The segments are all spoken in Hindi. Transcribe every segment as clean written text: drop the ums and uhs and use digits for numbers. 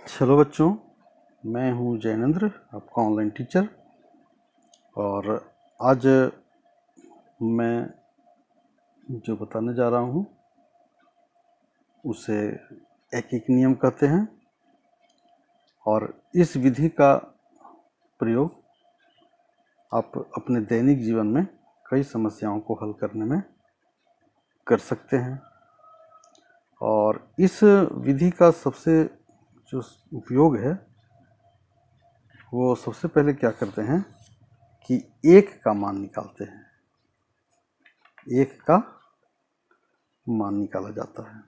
हेलो बच्चों, मैं हूं जैनेंद्र, आपका ऑनलाइन टीचर। और आज मैं जो बताने जा रहा हूं उसे एक नियम कहते हैं। और इस विधि का प्रयोग आप अपने दैनिक जीवन में कई समस्याओं को हल करने में कर सकते हैं। और इस विधि का सबसे जो उपयोग है वो सबसे पहले क्या करते हैं कि एक का मान निकालते हैं। एक का मान निकाला जाता है,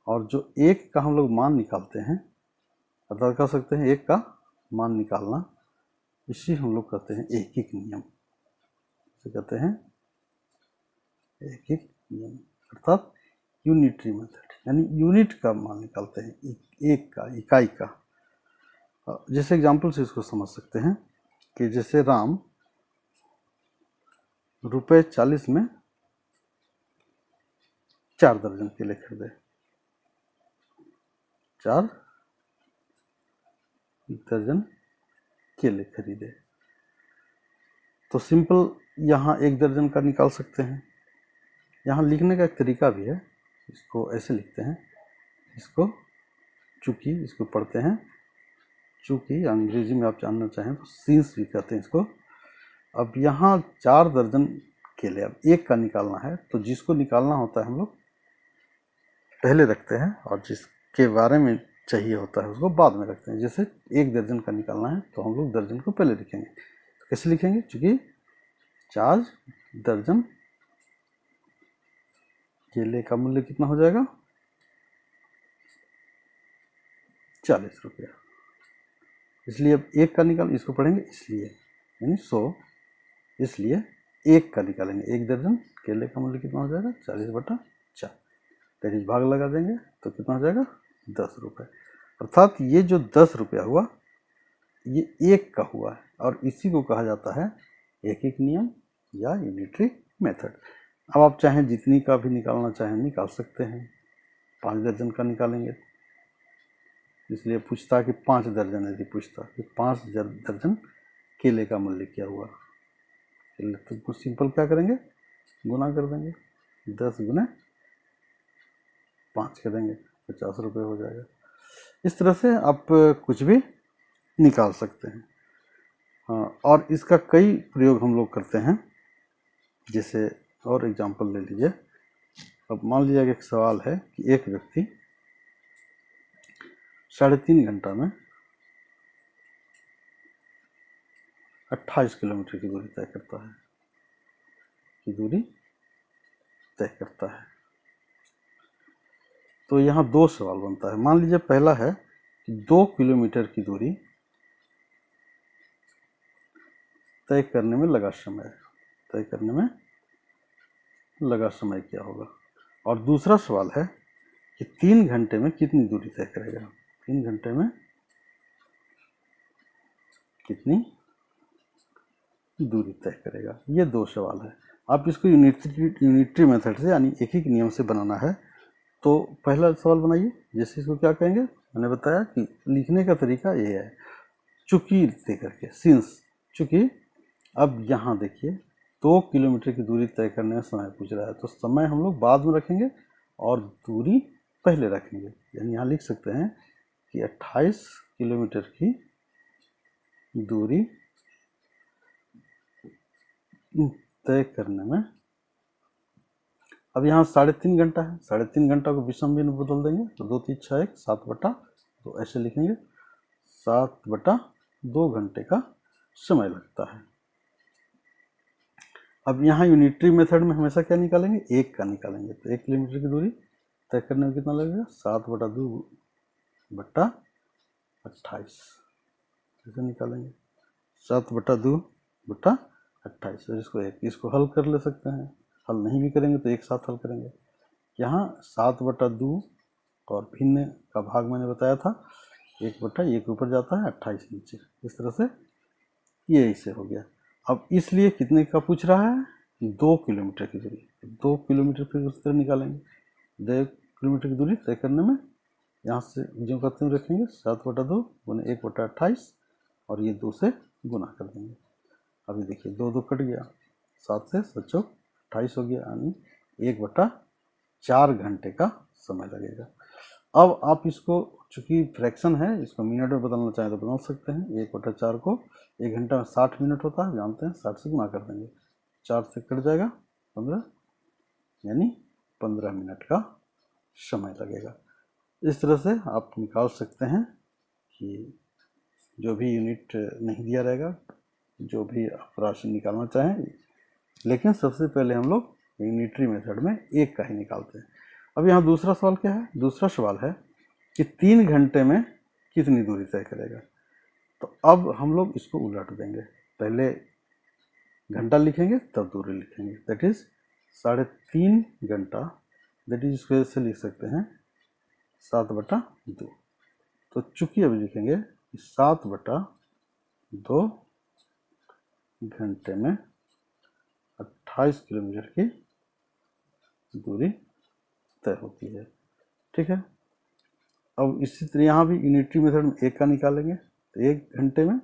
और जो एक का हम लोग मान निकालते हैं अर्थात कह सकते हैं एक का मान निकालना, इसी हम लोग कहते हैं एक नियम। इसे कहते हैं एक नियम अर्थात यूनिटरी मेथड, यानी यूनिट का मान निकालते हैं, एक का, इकाई का। जैसे एग्जाम्पल से इसको समझ सकते हैं कि जैसे राम ₹40 में 4 दर्जन केले खरीदे, 4 दर्जन केले खरीदे, तो सिंपल यहाँ 1 दर्जन का निकाल सकते हैं। यहाँ लिखने का एक तरीका भी है, इसको ऐसे लिखते हैं, इसको चूंकि इसको पढ़ते हैं, चूंकि अंग्रेजी में आप जानना चाहें तो सिंस भी कहते हैं इसको। अब यहाँ 4 दर्जन केले, अब एक का निकालना है तो जिसको निकालना होता है हम लोग पहले रखते हैं, और जिसके बारे में चाहिए होता है उसको बाद में रखते हैं। जैसे 1 दर्जन का निकालना है तो हम लोग दर्जन को पहले लिखेंगे। तो कैसे लिखेंगे? चूंकि 4 दर्जन केले का मूल्य कितना हो जाएगा? 40 रुपया। इसलिए अब एक का निकाल, इसको पढ़ेंगे इसलिए, यानी 100, इसलिए एक का निकालेंगे। 1 दर्जन केले का मूल्य कितना हो जाएगा? 40/4। 30 भाग लगा देंगे तो कितना हो जाएगा? 10 रुपये। अर्थात ये जो 10 रुपया हुआ ये एक का हुआ है, और इसी को कहा जाता है एक नियम या यूनिटरी मेथड। अब आप चाहें जितनी का भी निकालना चाहें निकाल सकते हैं। 5 दर्जन का निकालेंगे, इसलिए पूछता कि 5 दर्जन, यदि पूछता कि 5 दर्जन केले का मूल्य क्या हुआ, तो सिंपल क्या करेंगे? गुना कर देंगे, 10 गुना 5 करेंगे, 50 रुपये हो जाएगा। इस तरह से आप कुछ भी निकाल सकते हैं। हाँ, और इसका कई प्रयोग हम लोग करते हैं। जैसे और एग्जांपल ले लीजिए। अब मान लीजिए कि एक सवाल है कि एक व्यक्ति 3.5 घंटा में 28 किलोमीटर की दूरी तय करता है, तो यहाँ 2 सवाल बनता है। मान लीजिए पहला है कि 2 किलोमीटर की दूरी तय करने में लगा समय क्या होगा। और दूसरा सवाल है कि 3 घंटे में कितनी दूरी तय करेगा, 3 घंटे में कितनी दूरी तय करेगा। ये 2 सवाल है। आप इसको यूनिटरी मेथड से यानी एक नियम से बनाना है तो पहला सवाल बनाइए। जैसे इसको क्या कहेंगे, मैंने बताया कि लिखने का तरीका ये है, चूंकि दे करके, सिंस, चूंकि। अब यहाँ देखिए 2 किलोमीटर की दूरी तय करने में समय पूछ रहा है, तो समय हम लोग बाद में रखेंगे और दूरी पहले रखेंगे। यानी यहाँ लिख सकते हैं कि 28 किलोमीटर की दूरी तय करने में, अब यहाँ 3.5 घंटा है, 3.5 घंटा को विषम भिन्न बदल देंगे तो 2 3 6 1 7/2, तो ऐसे लिखेंगे 7/2 घंटे का समय लगता है। अब यहाँ यूनिटरी मेथड में हमेशा क्या निकालेंगे? एक का निकालेंगे। तो 1 किलोमीटर की दूरी तय करने में कितना लगेगा? 7/2/28, ऐसे निकालेंगे 7/2/28। और इसको हल कर ले सकते हैं। हल नहीं भी करेंगे तो एक साथ हल करेंगे। यहाँ 7/2 और भिन्न का भाग मैंने बताया था, 1/1 ऊपर जाता है, 28 नीचे। इस तरह से ये ऐसे हो गया। अब इसलिए कितने का पूछ रहा है? 2 किलोमीटर की दूरी। 2 किलोमीटर फिर उस तरह निकालेंगे। 2 किलोमीटर की दूरी तय करने में यहाँ से जो करते हुए रखेंगे 7/2 गुने 1/28 और ये 2 से गुना कर देंगे। अभी देखिए 2 कट गया, 7 से 7 चौक 28 हो गया, यानी 1/4 घंटे का समय लगेगा। अब आप इसको, चूँकि फ्रैक्शन है, इसको मिनट में बदलना चाहें तो बदल सकते हैं। 1/4 को 1 घंटा में 60 मिनट होता है, जानते हैं, 60 से गुना कर देंगे, 4 से कट जाएगा 15, यानी 15 मिनट का समय लगेगा। इस तरह से आप निकाल सकते हैं कि जो भी यूनिट नहीं दिया रहेगा, जो भी आप राशि निकालना चाहें, लेकिन सबसे पहले हम लोग यूनिटरी मेथड में एक का ही निकालते हैं। अब यहाँ दूसरा सवाल क्या है? दूसरा सवाल है कि 3 घंटे में कितनी दूरी तय करेगा। तो अब हम लोग इसको उलट देंगे, पहले घंटा लिखेंगे तब दूरी लिखेंगे, दैट इज 3.5 घंटा, दैट इज इसको ऐसे लिख सकते हैं 7/2। तो चूंकि अभी लिखेंगे 7/2 घंटे में 28 किलोमीटर की दूरी तय होती है। ठीक है, अब इसी तरह यहाँ भी यूनिटरी मेथड में एक का निकालेंगे, तो 1 घंटे में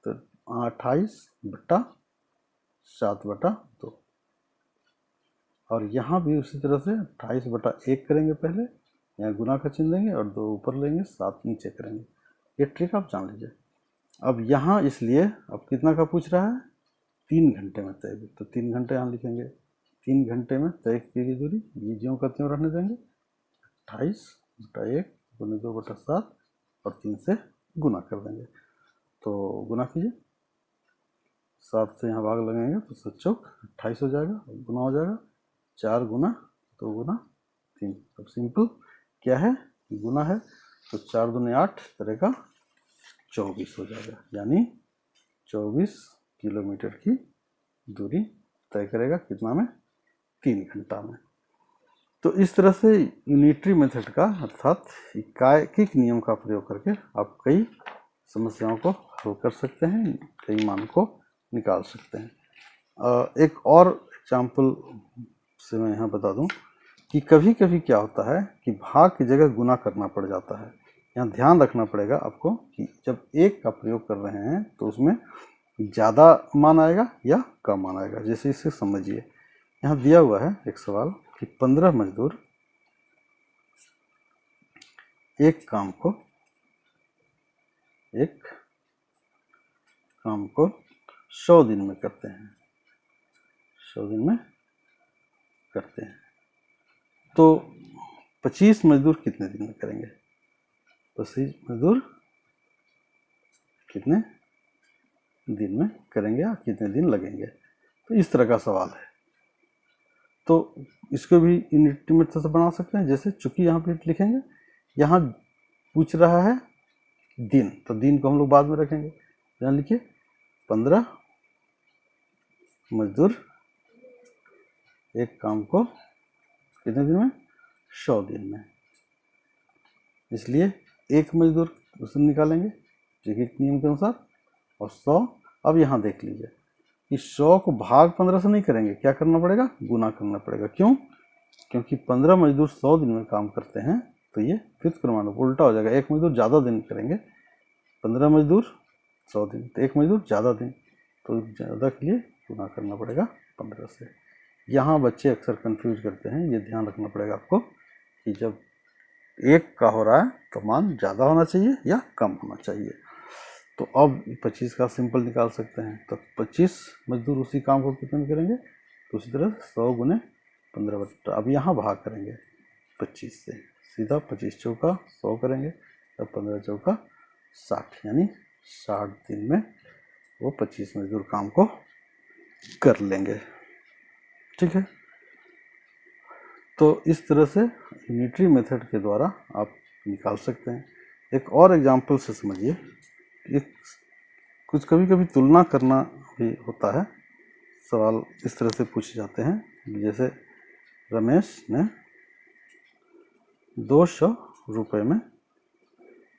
तो 28/7/2, और यहाँ भी उसी तरह से 28/1 करेंगे, पहले यहाँ गुना का चिन्ह देंगे और 2 ऊपर लेंगे, 7 नीचे करेंगे। ये ट्रिक आप जान लीजिए। अब यहाँ इसलिए अब कितना का पूछ रहा है? 3 घंटे में तय, तो 3 घंटे यहाँ लिखेंगे, 3 घंटे में तय की गई दूरी, ये ज्यों का त्यों रहने देंगे, 28/1 गुने 2/7 और 3 से गुना कर देंगे। तो गुना कीजिए, 7 से यहाँ भाग लगाएंगे तो 7 चौक 28 हो जाएगा, गुना हो जाएगा 4 गुना 2 गुना 3। अब सिंपल क्या है? गुना है, तो 4 दूने 8 तरह का 24 हो जाएगा, यानी 24 किलोमीटर की दूरी तय करेगा, कितना में? 3 घंटा में। तो इस तरह से यूनिटरी मेथड का, अर्थात इकाइक नियम का प्रयोग करके आप कई समस्याओं को हल कर सकते हैं, कई मान को निकाल सकते हैं। एक और एग्जाम्पल से मैं यहाँ बता दूं कि कभी कभी क्या होता है कि भाग की जगह गुना करना पड़ जाता है। यहाँ ध्यान रखना पड़ेगा आपको कि जब एक का प्रयोग कर रहे हैं तो उसमें ज़्यादा मान आएगा या कम मान आएगा। जैसे इसे समझिए, यहाँ दिया हुआ है एक सवाल कि 15 मजदूर एक काम को 100 दिन में करते हैं, 100 दिन में करते हैं, तो 25 मजदूर कितने दिन में करेंगे? 25 मजदूर कितने दिन में करेंगे या कितने दिन लगेंगे? तो इस तरह का सवाल है। तो इसको भी यूनिटरी मेथड से बना सकते हैं। जैसे चूंकि यहाँ पे लिखेंगे, यहाँ पूछ रहा है दिन, तो दिन को हम लोग बाद में रखेंगे। यहाँ लिखिए 15 मजदूर एक काम को कितने दिन में? 100 दिन में। इसलिए एक मजदूर उसे निकालेंगे जैविक नियम के अनुसार, और 100। अब यहाँ देख लीजिए कि 100 को भाग 15 से नहीं करेंगे, क्या करना पड़ेगा? गुना करना पड़ेगा। क्यों? क्योंकि 15 मजदूर 100 दिन में काम करते हैं, तो ये व्युत्क्रमाण उल्टा हो जाएगा, एक मजदूर ज़्यादा दिन करेंगे। 15 मजदूर 100 दिन, तो एक मजदूर ज़्यादा दिन, तो ज़्यादा के लिए गुना करना पड़ेगा 15 से। यहाँ बच्चे अक्सर कंफ्यूज करते हैं, ये ध्यान रखना पड़ेगा आपको कि जब एक का हो रहा है तो मान ज़्यादा होना चाहिए या कम होना चाहिए। तो अब 25 का सिंपल निकाल सकते हैं, तो 25 मजदूर उसी काम को कितने में करेंगे? तो उसी तरह 100 गुने 15। अब यहाँ भाग करेंगे 25 से, सीधा 25 चौका 100 करेंगे, तब 15 चौका 60, यानी 60 दिन में वो 25 मजदूर काम को कर लेंगे। ठीक है, तो इस तरह से यूनिटरी मेथड के द्वारा आप निकाल सकते हैं। एक और एग्जांपल से समझिए, एक कुछ कभी कभी तुलना करना भी होता है। सवाल इस तरह से पूछे जाते हैं, जैसे रमेश ने 200 रुपये में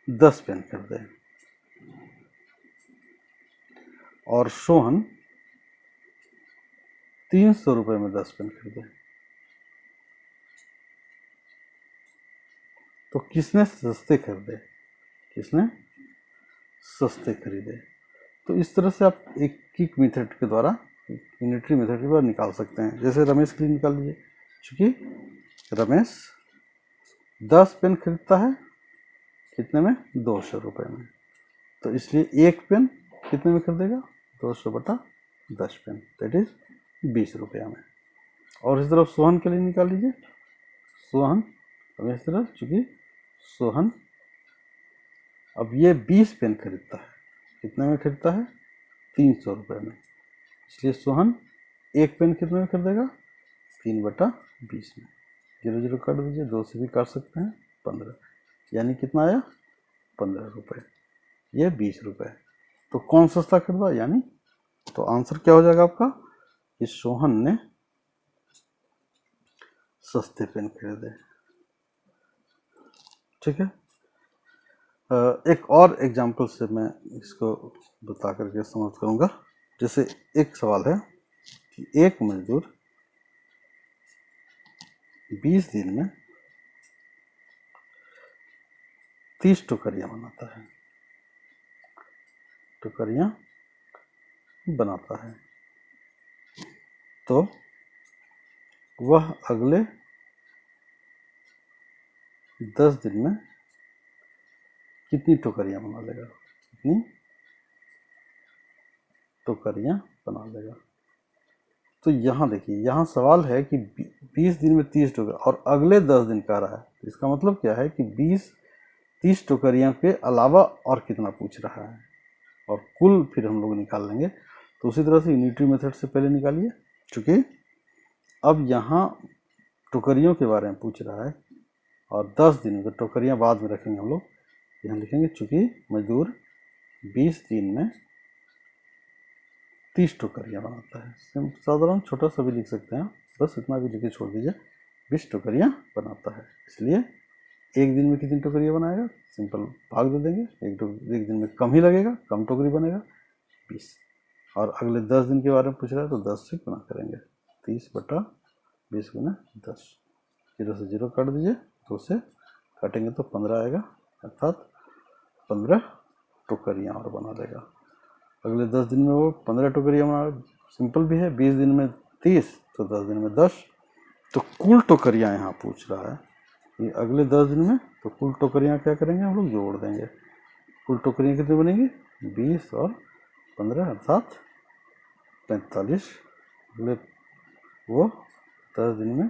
10 पेन खरीदे और सोहन 300 रुपये में 10 पेन खरीदे। तो किसने सस्ते खरीदे, किसने सस्ते खरीदे। तो इस तरह से आप एक क्विक मेथड के द्वारा, यूनिटरी मेथड के द्वारा निकाल सकते हैं। जैसे रमेश के लिए निकाल लीजिए, क्योंकि रमेश 10 पेन खरीदता है कितने में, 200 रुपये में, तो इसलिए एक पेन कितने में खरीदेगा, 200 बटा 10 पेन, दैट इज 20 रुपया में। और इस तरफ सोहन के लिए निकाल लीजिए, सोहन अब इस तरफ, चूंकि सोहन अब ये 20 पेन खरीदता है, कितने में खरीदता है, 300 रुपये में, इसलिए सोहन एक पेन कितने में खरीदेगा, 3 बटा 20 में। 0 0 काट दीजिए, 2 से भी काट सकते हैं, 15, यानी कितना आया, 15 रुपये, ये 20 रुपये। तो कौन सस्ता खरीदा, यानी तो आंसर क्या हो जाएगा आपका कि सोहन ने सस्ते पेन खरीदे। ठीक है, एक और एग्जाम्पल से मैं इसको बता करके समझ करूँगा। जैसे एक सवाल है कि एक मजदूर 20 दिन में 30 टोकरियाँ बनाता है, टोकरियाँ बनाता है, तो वह अगले 10 दिन में कितनी टोकरियाँ बना लेगा, कितनी टोकरियाँ बना लेगा। तो यहाँ देखिए, यहाँ सवाल है कि 20 दिन में 30 टोकरियाँ और अगले 10 दिन कह रहा है, इसका मतलब क्या है कि 30 टोकरियाँ के अलावा और कितना पूछ रहा है, और कुल फिर हम लोग निकाल लेंगे। तो उसी तरह से यूनिटरी मेथड से पहले निकालिए, क्योंकि अब यहाँ टोकरियों के बारे में पूछ रहा है और 10 दिन, तो टोकरियाँ बाद में रखेंगे हम लोग, यहाँ लिखेंगे चूँकि मजदूर 20 दिन में 30 टोकरियाँ बनाता है। साधारण छोटा सा भी लिख सकते हैं, बस इतना भी लिख के छोड़ दीजिए, 20 टोकरियाँ बनाता है, इसलिए एक दिन में कितनी टोकरियाँ बनाएगा, सिंपल भाग दे देंगे, एक दिन में कम ही लगेगा, कम टोकरी बनेगा 20, और अगले 10 दिन के बारे में पूछ रहा है तो 10 से गुना करेंगे, 30 बटा 20 गुना 10, 0 से 0 काट दीजिए, 2 से काटेंगे तो 15 आएगा, अर्थात 15 टोकरियाँ और बना देगा। अगले 10 दिन में वो 15 टोकरियाँ बना, सिंपल भी है, 20 दिन में 30 तो 10 दिन में 10, तो कुल टोकरियाँ यहाँ पूछ रहा है कि अगले 10 दिन में, तो कुल टोकरियाँ क्या करेंगे हम लोग, जोड़ देंगे। कुल टोकरियाँ कितनी बनेंगी, 20 और 15 अर्थात 45, अगले वो 10 दिन में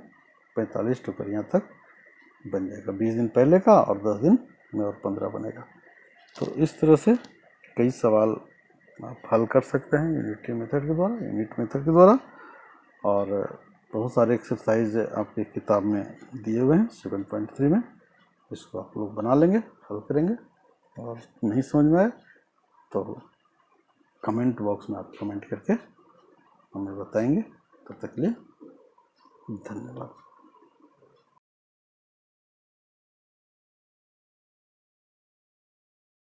45 टोकरियाँ तक बन जाएगा, 20 दिन पहले का और 10 दिन में और 15 बनेगा। तो इस तरह से कई सवाल आप हल कर सकते हैं यूनिटरी मेथड के द्वारा, यूनिट मेथड के द्वारा, और बहुत सारे एक्सरसाइज आपकी किताब में दिए हुए हैं 7.3 में, इसको आप लोग बना लेंगे, हल करेंगे, और नहीं समझ में आए तो कमेंट बॉक्स में आप कमेंट करके हमें बताएंगे। तब तक के लिए धन्यवाद।